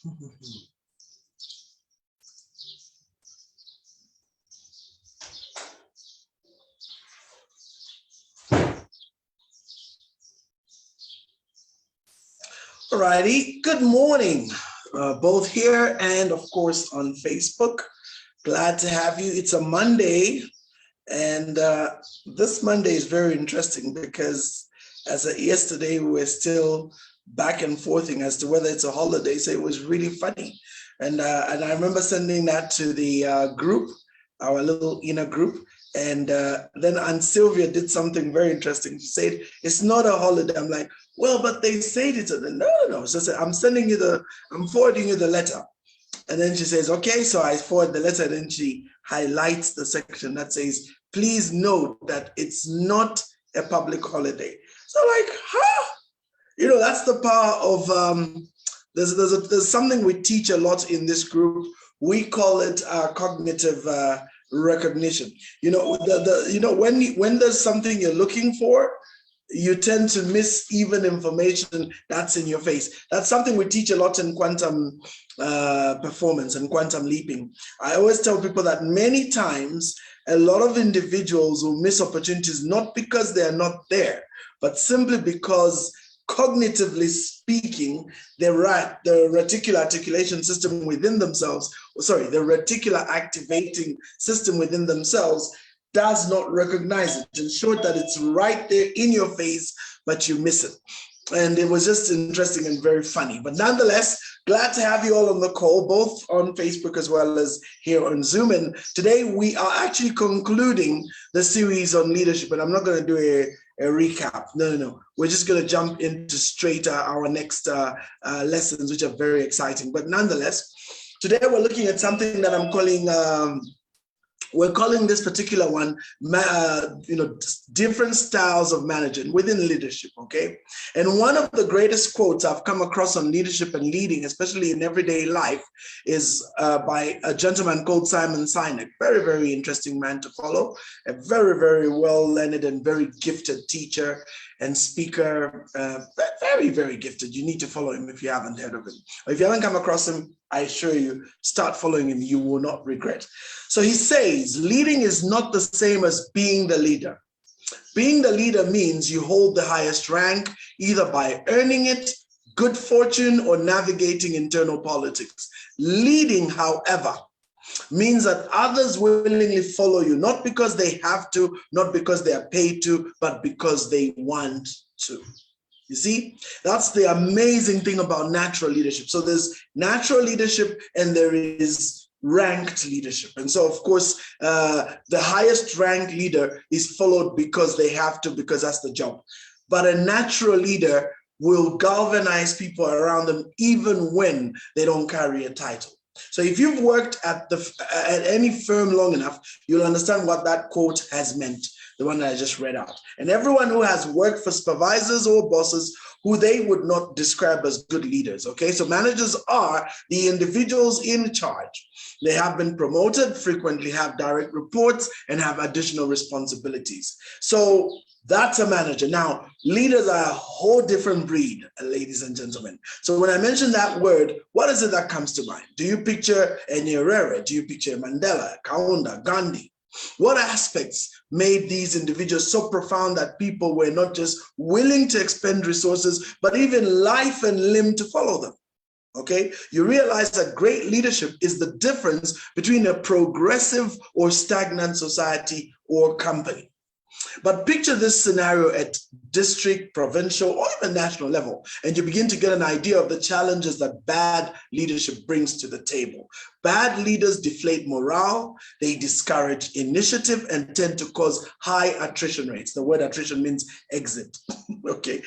Alrighty, good morning, both here and of course on Facebook. Glad to have you. It's a Monday, and this Monday is very interesting because as of yesterday, we were still back and forthing as to whether it's a holiday, so it was really funny. And I remember sending that to the group, our little inner group, and then Aunt Sylvia did something very interesting. She said, it's not a holiday. I'm like, well, but they said it's no. So I said, I'm forwarding you the letter. And then she says, okay, so I forward the letter, and then she highlights the section that says, please note that it's not a public holiday. So like, huh? You know, that's the power of, there's something we teach a lot in this group. We call it cognitive recognition. You know, when there's something you're looking for, you tend to miss even information that's in your face. That's something we teach a lot in quantum performance and quantum leaping. I always tell people that many times a lot of individuals will miss opportunities not because they're not there, but simply because cognitively speaking, the reticular articulation system within themselves, the reticular activating system within themselves does not recognize it. In short, that it's right there in your face, but you miss it. And it was just interesting and very funny. But nonetheless, glad to have you all on the call, both on Facebook as well as here on Zoom. And today we are actually concluding the series on leadership. And I'm not going to do a recap. No. We're just going to jump into straight our next lessons, which are very exciting. But nonetheless, today we're looking at something that I'm calling we're calling this particular one, different styles of management within leadership, okay? And one of the greatest quotes I've come across on leadership and leading, especially in everyday life, is by a gentleman called Simon Sinek. Very, very interesting man to follow. A very, very well-learned and very gifted teacher and speaker. Very, very gifted. You need to follow him if you haven't heard of him. Or if you haven't come across him, I assure you, start following him. You will not regret. So he says, leading is not the same as being the leader. Being the leader means you hold the highest rank, either by earning it, good fortune, or navigating internal politics. Leading, however, means that others willingly follow you, not because they have to, not because they are paid to, but because they want to. You see, that's the amazing thing about natural leadership. So there's natural leadership and there is ranked leadership. And so, of course, the highest ranked leader is followed because they have to, because that's the job. But a natural leader will galvanize people around them even when they don't carry a title. So if you've worked at any firm long enough, you'll understand what that quote has meant, the one that I just read out. And everyone who has worked for supervisors or bosses who they would not describe as good leaders, okay? So managers are the individuals in charge. They have been promoted, frequently have direct reports, and have additional responsibilities. So that's a manager. Now, leaders are a whole different breed, ladies and gentlemen. So when I mention that word, what is it that comes to mind? Do you picture a Nyerere? Do you picture Mandela, Kaunda, Gandhi? What aspects made these individuals so profound that people were not just willing to expend resources, but even life and limb to follow them? Okay, you realize that great leadership is the difference between a progressive or stagnant society or company. But picture this scenario at district, provincial, or even national level, and you begin to get an idea of the challenges that bad leadership brings to the table. Bad leaders deflate morale, they discourage initiative, and tend to cause high attrition rates. The word attrition means exit, okay?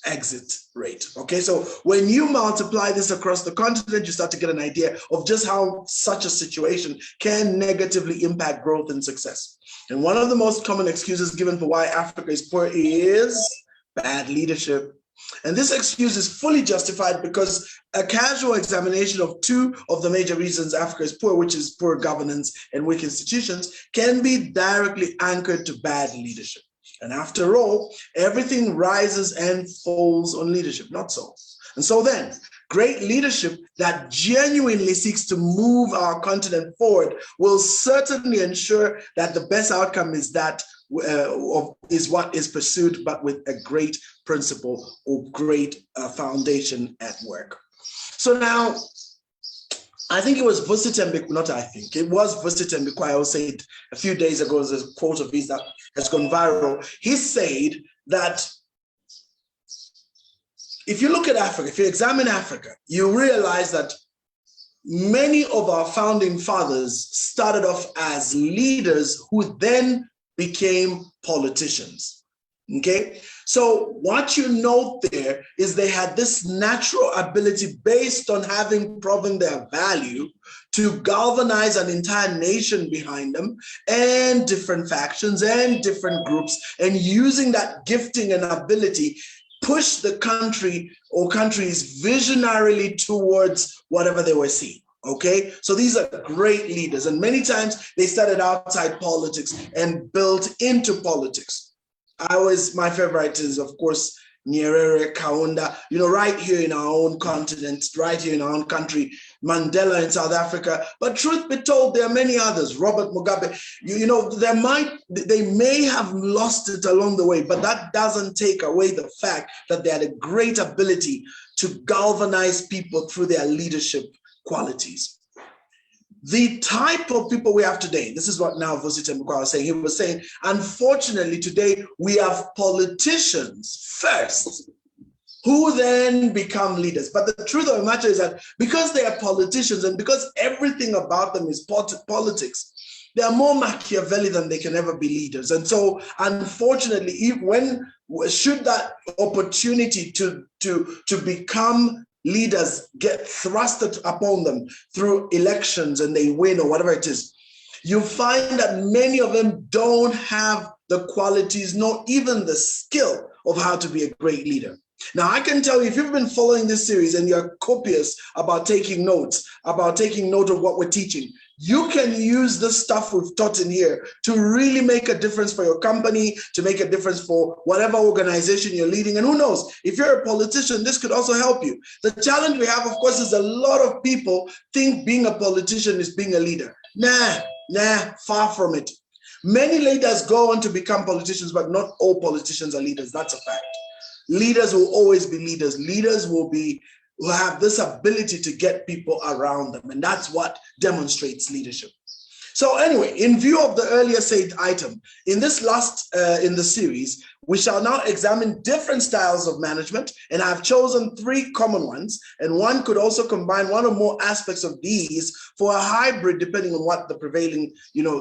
Exit rate. Okay, so when you multiply this across the continent, you start to get an idea of just how such a situation can negatively impact growth and success. And one of the most common excuses given for why Africa is poor is bad leadership. And this excuse is fully justified because a casual examination of two of the major reasons Africa is poor, which is poor governance and weak institutions, can be directly anchored to bad leadership. And after all, everything rises and falls on leadership, not so. And so then, great leadership that genuinely seeks to move our continent forward will certainly ensure that the best outcome is that is what is pursued, but with a great principle or great foundation at work. So now, I think it was Vusitembi, not I think, it was Vusitembi, I will say it a few days ago, there's a quote of his that has gone viral. He said that if you look at Africa, if you examine Africa, you realize that many of our founding fathers started off as leaders who then became politicians, okay? So what you note there is they had this natural ability based on having proven their value to galvanize an entire nation behind them and different factions and different groups, and using that gifting and ability, push the country or countries visionarily towards whatever they were seeing. Okay, so these are great leaders, and many times they started outside politics and built into politics. My favorite is, of course, Nyerere, Kaunda, right here in our own continent, right here in our own country, Mandela in South Africa. But truth be told, there are many others. Robert Mugabe, they may have lost it along the way, but that doesn't take away the fact that they had a great ability to galvanize people through their leadership qualities. The type of people we have today, this is what now Vusitembi was saying. He was saying, unfortunately, today we have politicians first, who then become leaders. But the truth of the matter is that because they are politicians and because everything about them is politics, they are more Machiavelli than they can ever be leaders. And so, unfortunately, should that opportunity to become leaders get thrusted upon them through elections and they win or whatever it is, you find that many of them don't have the qualities, nor even the skill of how to be a great leader. Now, I can tell you, if you've been following this series and you're copious about taking note of what we're teaching, you can use the stuff we've taught in here to really make a difference for your company, to make a difference for whatever organization you're leading. And who knows, if you're a politician, this could also help you. The challenge we have, of course, is a lot of people think being a politician is being a leader. Nah, far from it. Many leaders go on to become politicians, but not all politicians are leaders. That's a fact. Leaders will always be leaders. Leaders will have this ability to get people around them, and that's what demonstrates leadership. So anyway, in view of the earlier said item, in this last in the series, we shall now examine different styles of management, and I've chosen 3 common ones, and one could also combine one or more aspects of these for a hybrid, depending on what the prevailing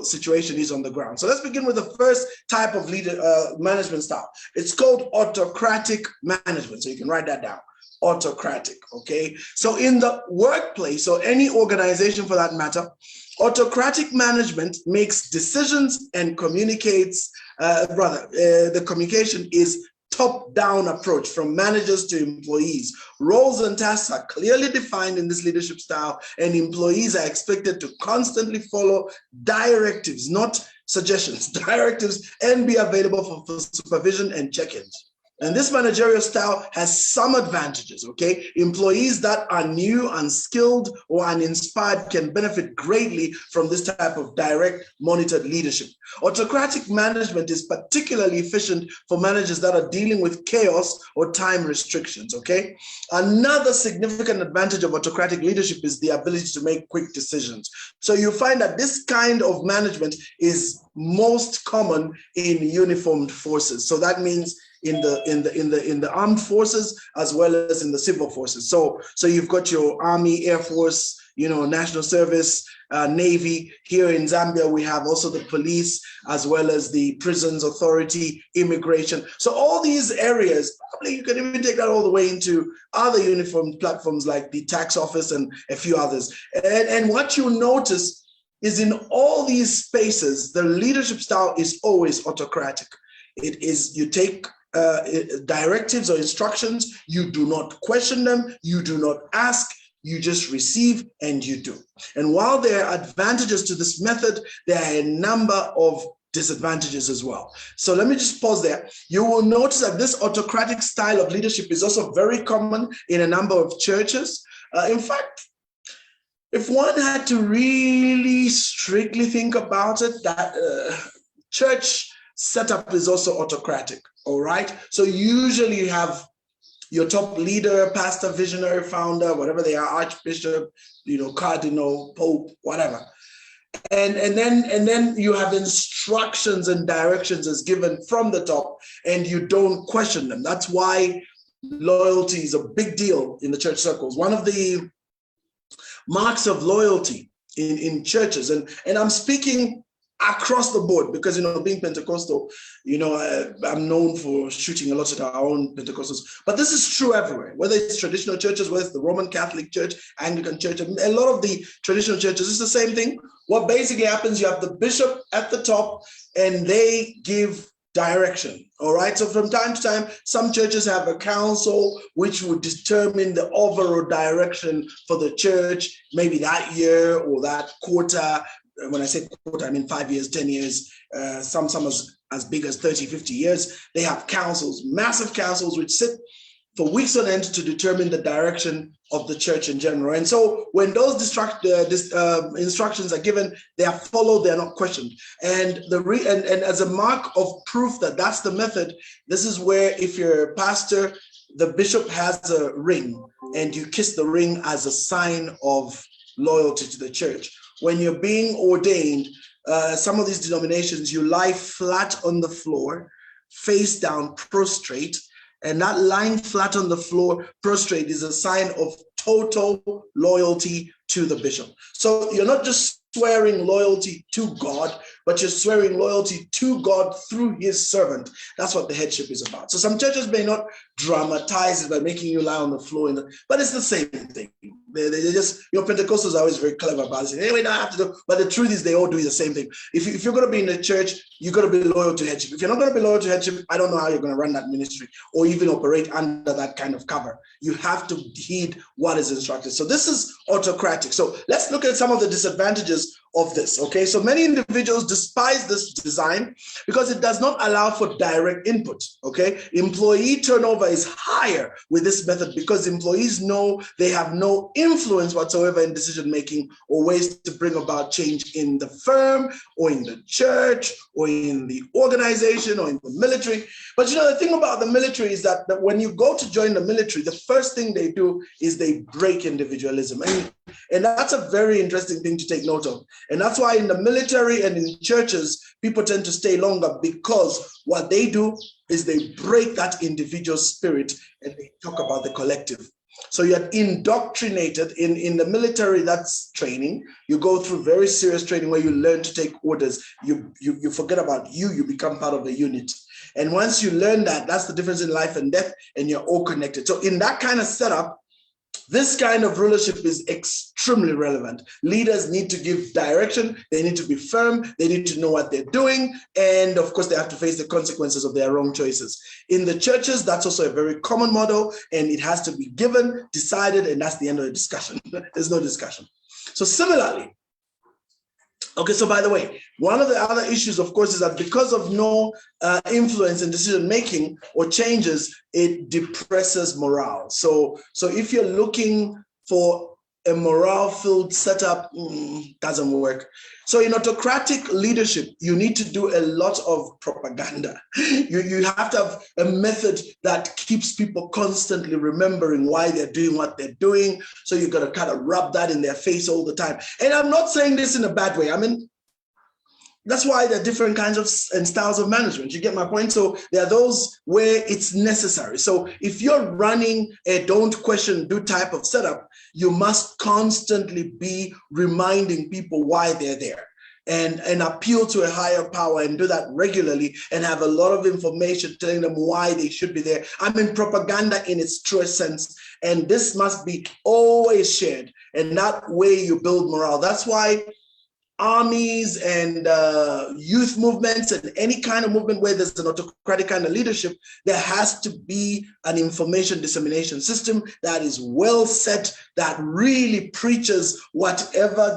situation is on the ground. So let's begin with the first type of management style. It's called autocratic management. So you can write that down. Autocratic, okay? So in the workplace, or any organization for that matter, autocratic management makes decisions and communicates, the communication is top-down approach from managers to employees. Roles and tasks are clearly defined in this leadership style, and employees are expected to constantly follow directives, not suggestions, directives, and be available for supervision and check-ins. And this managerial style has some advantages, okay? Employees that are new, unskilled, or uninspired can benefit greatly from this type of direct, monitored leadership. Autocratic management is particularly efficient for managers that are dealing with chaos or time restrictions, okay? Another significant advantage of autocratic leadership is the ability to make quick decisions. So you find that this kind of management is most common in uniformed forces. So that means in the armed forces as well as in the civil forces. So you've got your Army, Air Force, National Service, Navy. Here in Zambia, we have also the police as well as the prisons authority, immigration. So all these areas, probably you can even take that all the way into other uniform platforms like the tax office and a few others. And what you notice is in all these spaces, the leadership style is always autocratic. It is, you take directives or instructions, you do not question them, you do not ask, you just receive and you do. And while there are advantages to this method, there are a number of disadvantages as well. So let me just pause there. You will notice that this autocratic style of leadership is also very common in a number of churches. In fact, if one had to really strictly think about it, that church setup is also autocratic, all right? So usually you have your top leader, pastor, visionary, founder, whatever they are, archbishop, cardinal, pope, whatever. And then you have instructions and directions as given from the top, and you don't question them. That's why loyalty is a big deal in the church circles. One of the marks of loyalty in churches, and I'm speaking across the board because, being Pentecostal, I'm known for shooting a lot at our own Pentecostals, but this is true everywhere, whether it's traditional churches, whether it's the Roman Catholic Church, Anglican Church, a lot of the traditional churches, it's the same thing. What basically happens, you have the bishop at the top and they give direction, all right? So from time to time, some churches have a council which would determine the overall direction for the church, maybe that year or that quarter. When I say quarter, I mean 5 years, 10 years, some as big as 30, 50 years. They have councils, massive councils, which sit for weeks on end to determine the direction of the church in general. And so when those instructions are given, they are followed, they're not questioned. And as a mark of proof that that's the method, this is where, if you're a pastor, the bishop has a ring and you kiss the ring as a sign of loyalty to the church. When you're being ordained, some of these denominations, you lie flat on the floor, face down, prostrate, and that lying flat on the floor, prostrate, is a sign of total loyalty to the bishop. So you're not just swearing loyalty to God, but you're swearing loyalty to God through his servant. That's what the headship is about. So some churches may not dramatize it by making you lie on the floor, but it's the same thing. They just, Pentecostals are always very clever about it. Saying, hey, we don't have to do, but the truth is they all do the same thing. If you're going to be in the church, you've got to be loyal to headship. If you're not going to be loyal to headship, I don't know how you're going to run that ministry or even operate under that kind of cover. You have to heed what is instructed. So this is autocratic. So let's look at some of the disadvantages of this, okay? So many individuals despise this design because it does not allow for direct input, okay? Employee turnover is higher with this method because employees know they have no influence whatsoever in decision-making or ways to bring about change in the firm or in the church or in the organization or in the military. But the thing about the military is that when you go to join the military, the first thing they do is they break individualism. And that's a very interesting thing to take note of. And that's why in the military and in churches, people tend to stay longer because what they do is they break that individual spirit and they talk about the collective. So you're indoctrinated in the military. That's training. You go through very serious training where you learn to take orders. You forget about you become part of the unit. And once you learn that, that's the difference in life and death, and you're all connected. So in that kind of setup, this kind of rulership is extremely relevant. Leaders need to give direction. They need to be firm. They need to know what they're doing. And of course, they have to face the consequences of their wrong choices. In the churches, that's also a very common model, and it has to be given, decided, and that's the end of the discussion. There's no discussion. So similarly, okay, so by the way, one of the other issues, of course, is that because of no influence in decision-making or changes, it depresses morale. So if you're looking for a morale-filled setup, doesn't work. So in autocratic leadership, you need to do a lot of propaganda. You have to have a method that keeps people constantly remembering why they're doing what they're doing. So you've got to kind of rub that in their face all the time. And I'm not saying this in a bad way. I mean, that's why there are different kinds of and styles of management. You get my point? So there are those where it's necessary. So if you're running a don't question, do type of setup, you must constantly be reminding people why they're there and appeal to a higher power and do that regularly and have a lot of information telling them why they should be there. I mean, propaganda in its truest sense. And this must be always shared. And that way you build morale. That's why armies and youth movements and any kind of movement where there's an autocratic kind of leadership, there has to be an information dissemination system that is well set, that really preaches whatever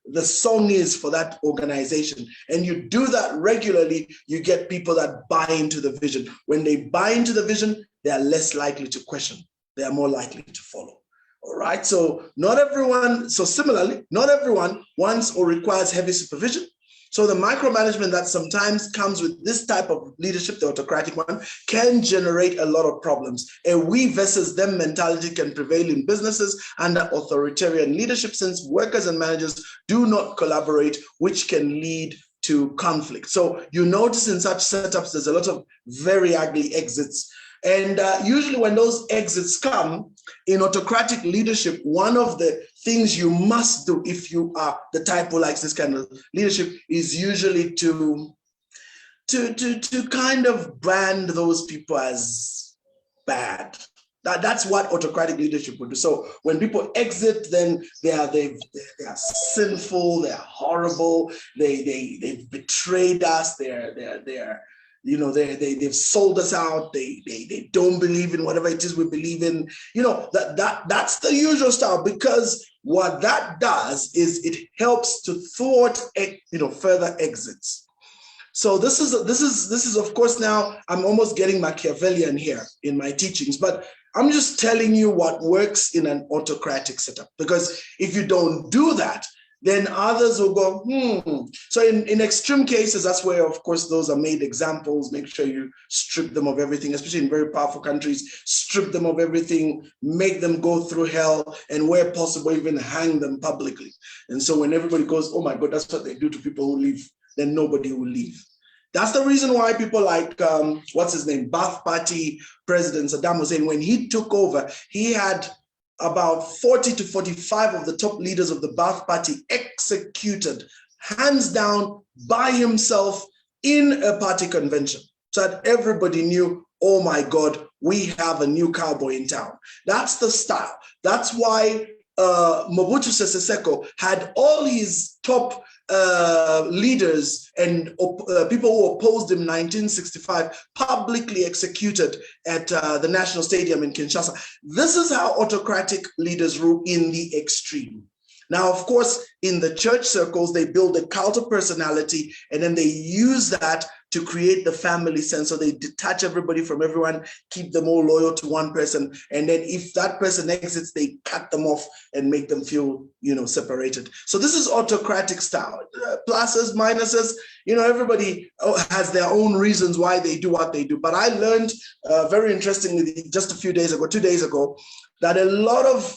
the song is for that organization. And you do that regularly, you get people that buy into the vision. When they buy into the vision, they are less likely to question. They are more likely to follow. All right, so not everyone, so similarly, not everyone wants or requires heavy supervision. So the micromanagement that sometimes comes with this type of leadership, the autocratic one, can generate a lot of problems. A we versus them mentality can prevail in businesses under authoritarian leadership, since workers and managers do not collaborate, which can lead to conflict. So you notice in such setups, there's a lot of very ugly exits. And usually when those exits come in autocratic leadership, one of the things you must do if you are the type who likes this kind of leadership is usually to kind of brand those people as bad. That's what autocratic leadership would do. So when people exit, then they are sinful, they are horrible, they've betrayed us, they've sold us out. They don't believe in whatever it is we believe in. That's the usual style, because what that does is it helps to thwart, further exits. So this is of course, now I'm almost getting Machiavellian here in my teachings, but I'm just telling you what works in an autocratic setup, because if you don't do that, then others will go, So in extreme cases, that's where, of course, those are made examples. Make sure you strip them of everything, especially in very powerful countries, strip them of everything, make them go through hell, and where possible, even hang them publicly. And so when everybody goes, oh my God, that's what they do to people who leave, then nobody will leave. That's the reason why people like, what's his name, Ba'ath Party President Saddam Hussein, when he took over, he had about 40 to 45 of the top leaders of the Ba'ath Party executed, hands down, by himself in a party convention, so that everybody knew, oh my God, we have a new cowboy in town. That's the style. That's why Mobutu Sese Seko had all his top leaders and people who opposed him in 1965 publicly executed at the National Stadium in Kinshasa. This is how autocratic leaders rule in the extreme. Now, of course, in the church circles, they build a cult of personality, and then they use that to create the family sense. So they detach everybody from everyone, keep them all loyal to one person. And then if that person exits, they cut them off and make them feel, separated. So this is autocratic style. Pluses, minuses, everybody has their own reasons why they do what they do. But I learned very interestingly just a few days ago, 2 days ago, that a lot of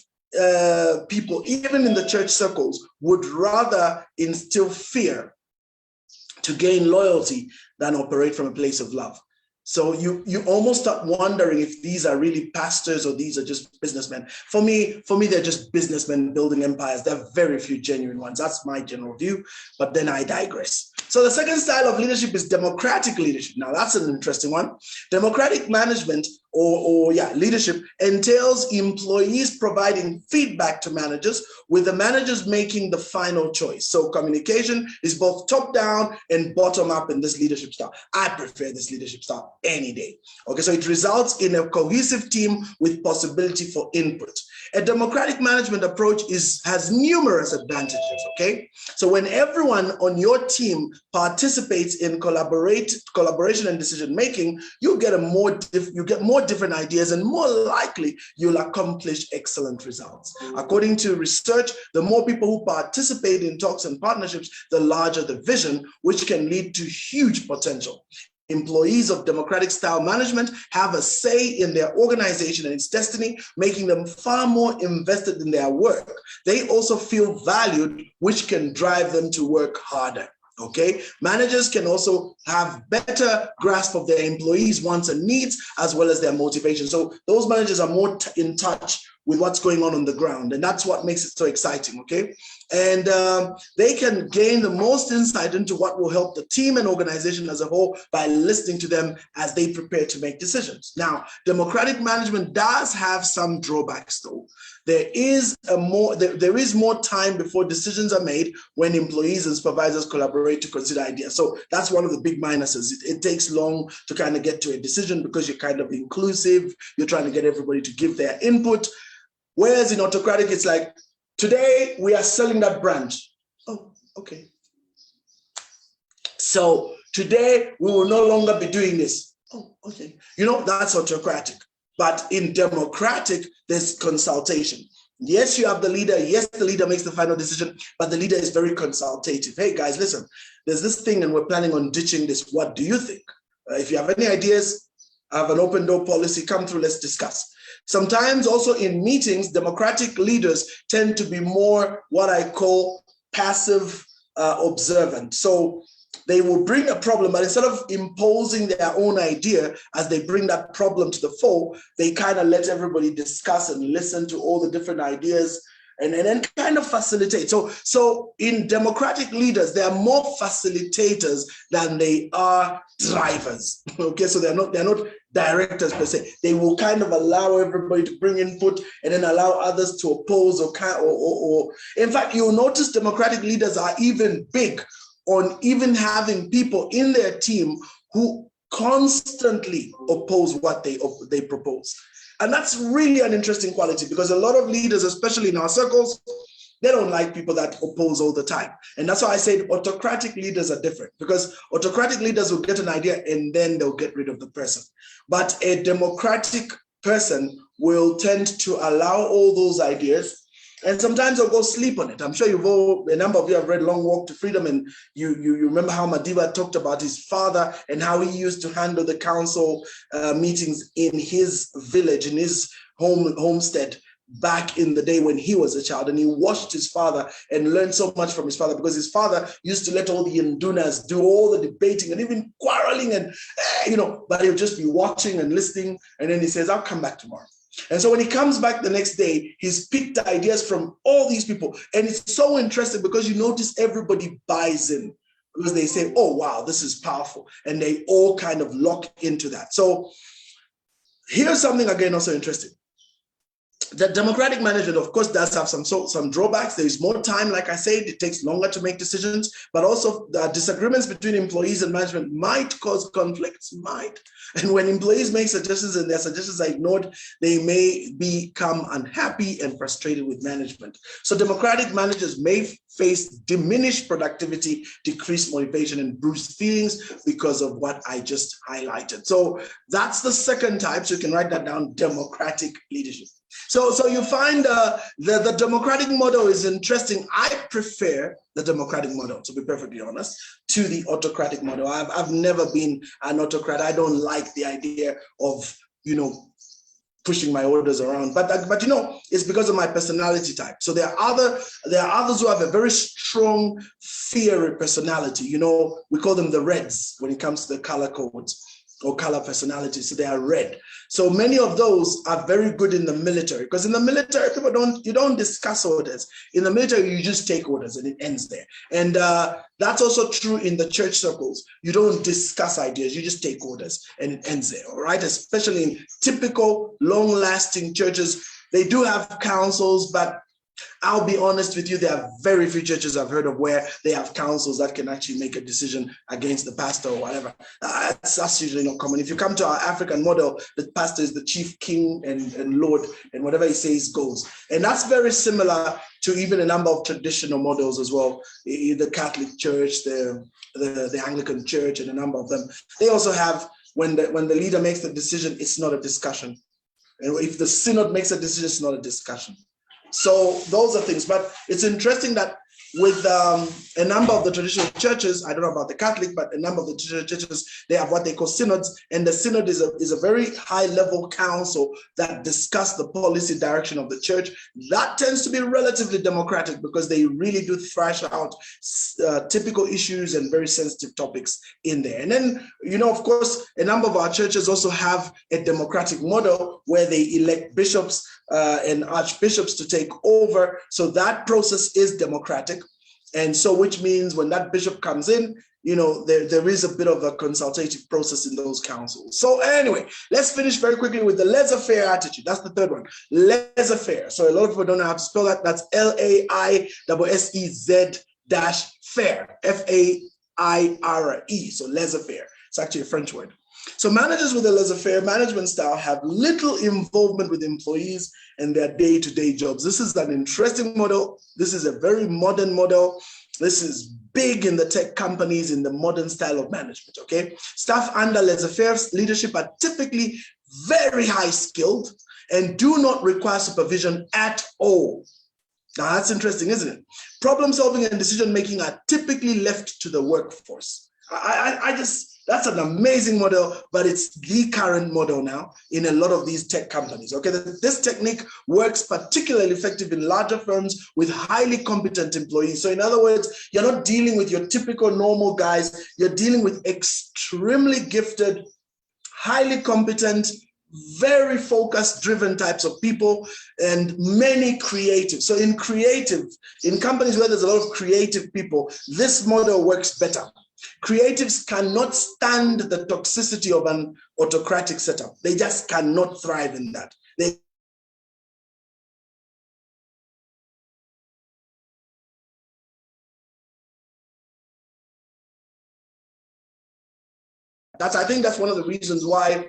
people, even in the church circles, would rather instill fear to gain loyalty than operate from a place of love. So you almost start wondering if these are really pastors or these are just businessmen. For me, they're just businessmen building empires. There are very few genuine ones. That's my general view, but then I digress. So the second style of leadership is democratic leadership. Now that's an interesting one. Democratic management or leadership entails employees providing feedback to managers, with the managers making the final choice. So communication is both top down and bottom up in this leadership style. I prefer this leadership style any day. Okay, so it results in a cohesive team with possibility for input. A democratic management approach has numerous advantages, okay? So when everyone on your team participates in collaboration and decision-making, you get more different ideas, and more likely you'll accomplish excellent results. According to research, the more people who participate in talks and partnerships, the larger the vision, which can lead to huge potential. Employees of democratic style management have a say in their organization and its destiny, making them far more invested in their work. They also feel valued, which can drive them to work harder. Okay, managers can also have better grasp of their employees' wants and needs, as well as their motivation. So those managers are more in touch with what's going on the ground, and that's what makes it so exciting. Okay, and they can gain the most insight into what will help the team and organization as a whole by listening to them as they prepare to make decisions. Now, democratic management does have some drawbacks, though. There is more time before decisions are made when employees and supervisors collaborate to consider ideas. So that's one of the big minuses. It takes long to kind of get to a decision because you're kind of inclusive. You're trying to get everybody to give their input. Whereas in autocratic, it's like, today we are selling that branch. Oh, okay. So today we will no longer be doing this. Oh, okay. That's autocratic. But in democratic, there's consultation. Yes, you have the leader. Yes, the leader makes the final decision, but the leader is very consultative. Hey, guys, listen, there's this thing and we're planning on ditching this. What do you think? If you have any ideas, I have an open door policy. Come through, let's discuss. Sometimes also in meetings, democratic leaders tend to be more what I call passive observant. So they will bring a problem, but instead of imposing their own idea as they bring that problem to the fore, they kind of let everybody discuss and listen to all the different ideas and then kind of facilitate. So in democratic leaders, they are more facilitators than they are drivers. Okay, so they're not directors per se. They will kind of allow everybody to bring input and then allow others to oppose or in fact, you'll notice democratic leaders are even big on even having people in their team who constantly oppose what they propose. And that's really an interesting quality because a lot of leaders, especially in our circles, they don't like people that oppose all the time. And that's why I said autocratic leaders are different, because autocratic leaders will get an idea and then they'll get rid of the person. But a democratic person will tend to allow all those ideas, and sometimes they'll go sleep on it. I'm sure a number of you have read Long Walk to Freedom, and you remember how Madiba talked about his father and how he used to handle the council meetings in his village, in his homestead back in the day when he was a child. And he watched his father and learned so much from his father, because his father used to let all the Indunas do all the debating and even quarreling and, but he'll just be watching and listening. And then he says, I'll come back tomorrow. And so when he comes back the next day, he's picked ideas from all these people. And it's so interesting because you notice everybody buys in, because they say, oh, wow, this is powerful. And they all kind of lock into that. So here's something, again, also interesting. The democratic management, of course, does have some drawbacks. There is more time, like I said, it takes longer to make decisions, but also the disagreements between employees and management might cause conflicts, And when employees make suggestions and their suggestions are ignored, they may become unhappy and frustrated with management. So democratic managers may face diminished productivity, decreased motivation, and bruised feelings because of what I just highlighted. So that's the second type. So you can write that down, democratic leadership. So you find the democratic model is interesting. I prefer the democratic model, to be perfectly honest, to the autocratic model. I've never been an autocrat. I don't like the idea of, pushing my orders around. But it's because of my personality type. So there are others who have a very strong, fiery personality. We call them the reds when it comes to the color codes or color personality. So they are red. So many of those are very good in the military, because in the military, you don't discuss orders. In the military, you just take orders and it ends there. And that's also true in the church circles. You don't discuss ideas, you just take orders and it ends there, all right? Especially in typical long-lasting churches, they do have councils, but I'll be honest with you, there are very few churches I've heard of where they have councils that can actually make a decision against the pastor or whatever. That's usually not common. If you come to our African model, the pastor is the chief king and lord, and whatever he says goes. And that's very similar to even a number of traditional models as well. The Catholic Church, the Anglican Church, and a number of them. They also have, when the leader makes the decision, it's not a discussion. And if the synod makes a decision, it's not a discussion. So those are things, but it's interesting that with a number of the traditional churches, I don't know about the Catholic, but a number of the traditional churches, they have what they call synods, and the synod is a very high-level council that discuss the policy direction of the church. That tends to be relatively democratic because they really do thrash out typical issues and very sensitive topics in there. And then, of course, a number of our churches also have a democratic model where they elect bishops and archbishops to take over. So that process is democratic. And so, which means when that bishop comes in, there is a bit of a consultative process in those councils. So anyway, let's finish very quickly with the laissez faire attitude. That's the third one, laissez faire. So a lot of people don't know how to spell that. That's LAISSEZ-FAIRE, FAIRE. So laissez faire. It's actually a French word. So managers with a laissez-faire management style have little involvement with employees and their day-to-day jobs. This is an interesting model. This is a very modern model. This is big in the tech companies in the modern style of management, okay? Staff under laissez-faire leadership are typically very high skilled and do not require supervision at all. Now that's interesting, isn't it? Problem solving and decision making are typically left to the workforce. That's an amazing model, but it's the current model now in a lot of these tech companies. Okay, this technique works particularly effective in larger firms with highly competent employees. So in other words, you're not dealing with your typical normal guys, you're dealing with extremely gifted, highly competent, very focused, driven types of people, and many creative. So in companies where there's a lot of creative people, this model works better. Creatives cannot stand the toxicity of an autocratic setup. They just cannot thrive in that. I think that's one of the reasons why,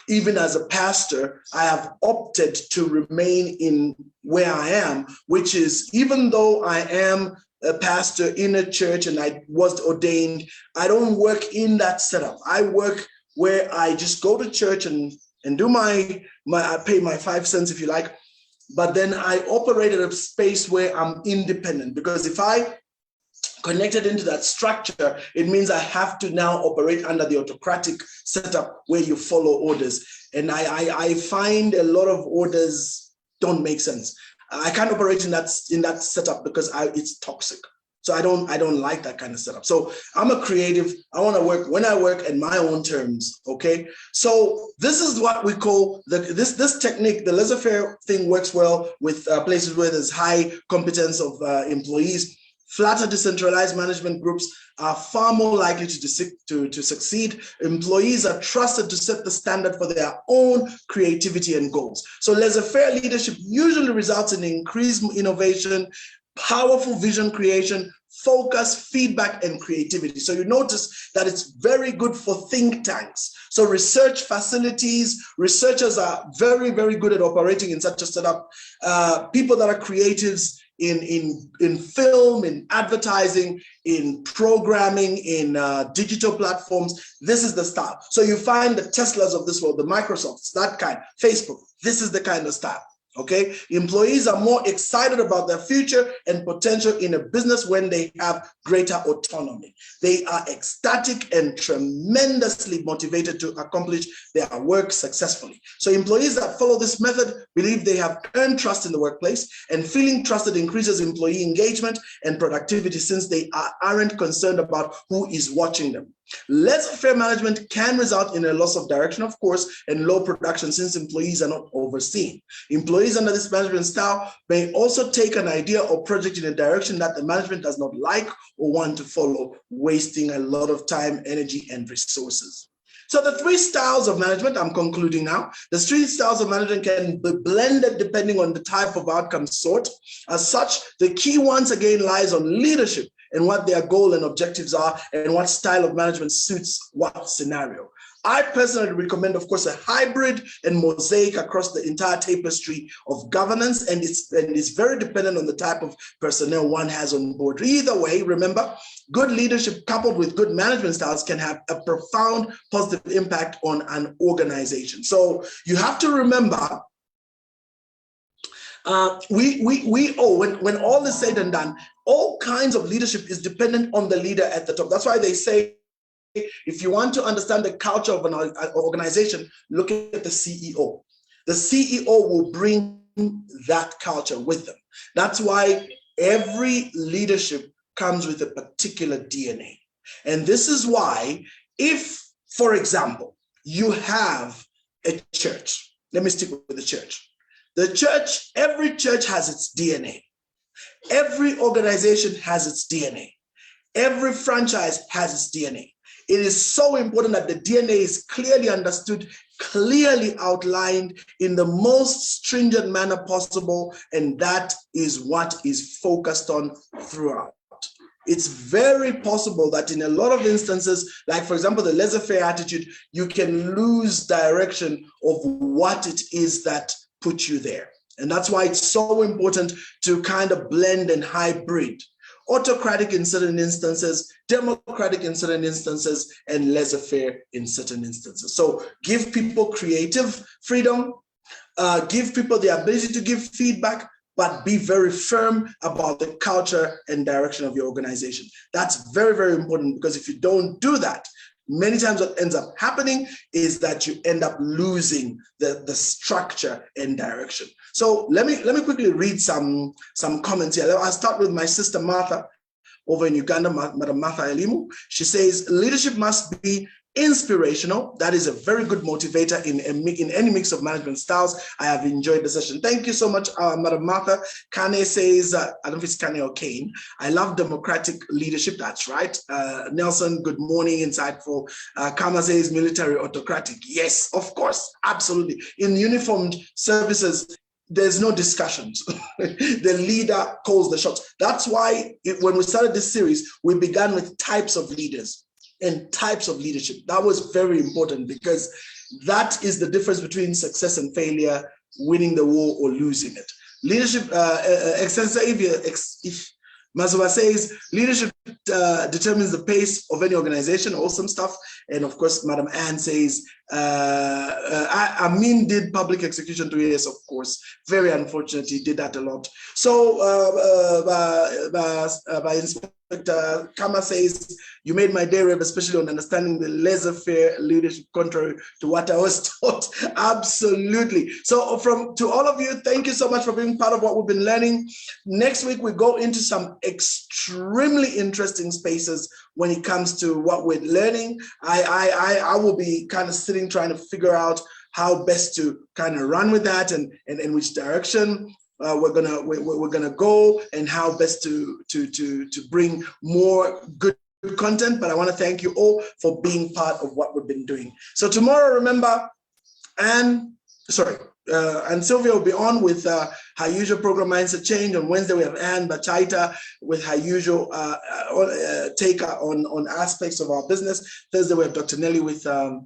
even as a pastor, I have opted to remain in where I am, which is, even though I am a pastor in a church and I was ordained, I don't work in that setup. I work where I just go to church and do I pay my 5 cents, if you like, but then I operate at a space where I'm independent, because if I connected into that structure, it means I have to now operate under the autocratic setup where you follow orders. And I find a lot of orders don't make sense. I can't operate in that setup because it's toxic. So I don't like that kind of setup. So I'm a creative. I want to work when I work in my own terms. Okay. So this is what we call this technique. The Laissez Faire thing works well with places where there's high competence of employees. Flatter, decentralized management groups are far more likely to succeed. Employees are trusted to set the standard for their own creativity and goals. So laissez-faire leadership usually results in increased innovation, powerful vision creation, focus, feedback, and creativity. So you notice that it's very good for think tanks. So research facilities, researchers are very, very good at operating in such a setup. People that are creatives in film, in advertising, in programming, in digital platforms, this is the style. So you find the Teslas of this world, the Microsofts, that kind, Facebook, this is the kind of style. Okay, employees are more excited about their future and potential in a business when they have greater autonomy. They are ecstatic and tremendously motivated to accomplish their work successfully. So employees that follow this method believe they have earned trust in the workplace, and feeling trusted increases employee engagement and productivity since they aren't concerned about who is watching them. Laissez-faire management can result in a loss of direction, of course, and low production since employees are not overseen. Employees under this management style may also take an idea or project in a direction that the management does not like or want to follow, wasting a lot of time, energy, and resources. So the 3 styles of management, I'm concluding now. The 3 styles of management can be blended depending on the type of outcome sought. As such, the key once again lies on leadership and what their goal and objectives are and what style of management suits what scenario. I personally recommend, of course, a hybrid and mosaic across the entire tapestry of governance, and it's very dependent on the type of personnel one has on board. Either way, remember, good leadership coupled with good management styles can have a profound positive impact on an organization. So you have to remember, when all is said and done, all kinds of leadership is dependent on the leader at the top. That's why they say, if you want to understand the culture of an organization, look at the CEO. The CEO will bring that culture with them. That's why every leadership comes with a particular DNA. And this is why, if, for example, you have a church, let me stick with the church. The church, every church has its DNA. Every organization has its DNA. Every franchise has its DNA. It is so important that the DNA is clearly understood, clearly outlined in the most stringent manner possible, and that is what is focused on throughout. It's very possible that in a lot of instances, like for example, the laissez-faire attitude, you can lose direction of what it is that put you there. And that's why it's so important to kind of blend and hybrid. Autocratic in certain instances, democratic in certain instances, and laissez-faire in certain instances. So give people creative freedom, give people the ability to give feedback, but be very firm about the culture and direction of your organization. That's very, very important, because if you don't do that, many times what ends up happening is that you end up losing the structure and direction. So let me quickly read some comments here. I'll start with my sister Martha over in Uganda, Madam Martha Elimu. She says, leadership must be inspirational. That is a very good motivator in any mix of management styles. I have enjoyed the session. Thank you so much, Madam Martha. Kane says, I don't know if it's Kane or Kane. I love democratic leadership. That's right. Nelson, good morning, insightful. Kama says military autocratic. Yes, of course, absolutely. In uniformed services, there's no discussions. The leader calls the shots. That's why when we started this series, we began with types of leaders and types of leadership. That was very important, because that is the difference between success and failure, winning the war or losing it. Leadership, Mazua says, leadership determines the pace of any organization. Awesome stuff. And of course, Madam Ann says, Amin did public execution 2 years, of course. Very unfortunate, he did that a lot. So, by Inspector Kama says, you made my day, Rev, especially on understanding the laissez faire leadership, contrary to what I was taught. Absolutely. So to all of you, thank you so much for being part of what we've been learning. Next week, we go into some extremely interesting spaces when it comes to what we're learning. I will be kind of sitting trying to figure out how best to kind of run with that, and which direction we're gonna go, and how best to bring more good content. But I want to thank you all for being part of what we've been doing. So tomorrow, remember, and Sylvia will be on with her usual program Mindset Change. On Wednesday, we have Anne Bachaita with her usual take on aspects of our business. Thursday, we have Dr. Nelly with the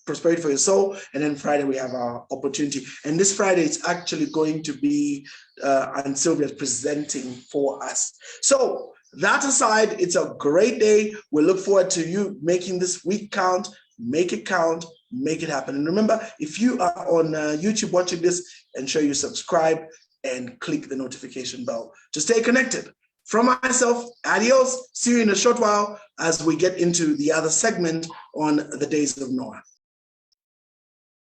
Prosperity for Your Soul. And then Friday, we have our opportunity. And this Friday, it's actually going to be and Sylvia's presenting for us. So that aside, it's a great day. We look forward to you making this week count. Make it count, make it happen. And remember, if you are on YouTube watching this, ensure you subscribe and click the notification bell to stay connected. From myself, adios. See you in a short while as we get into the other segment on the days of Noah.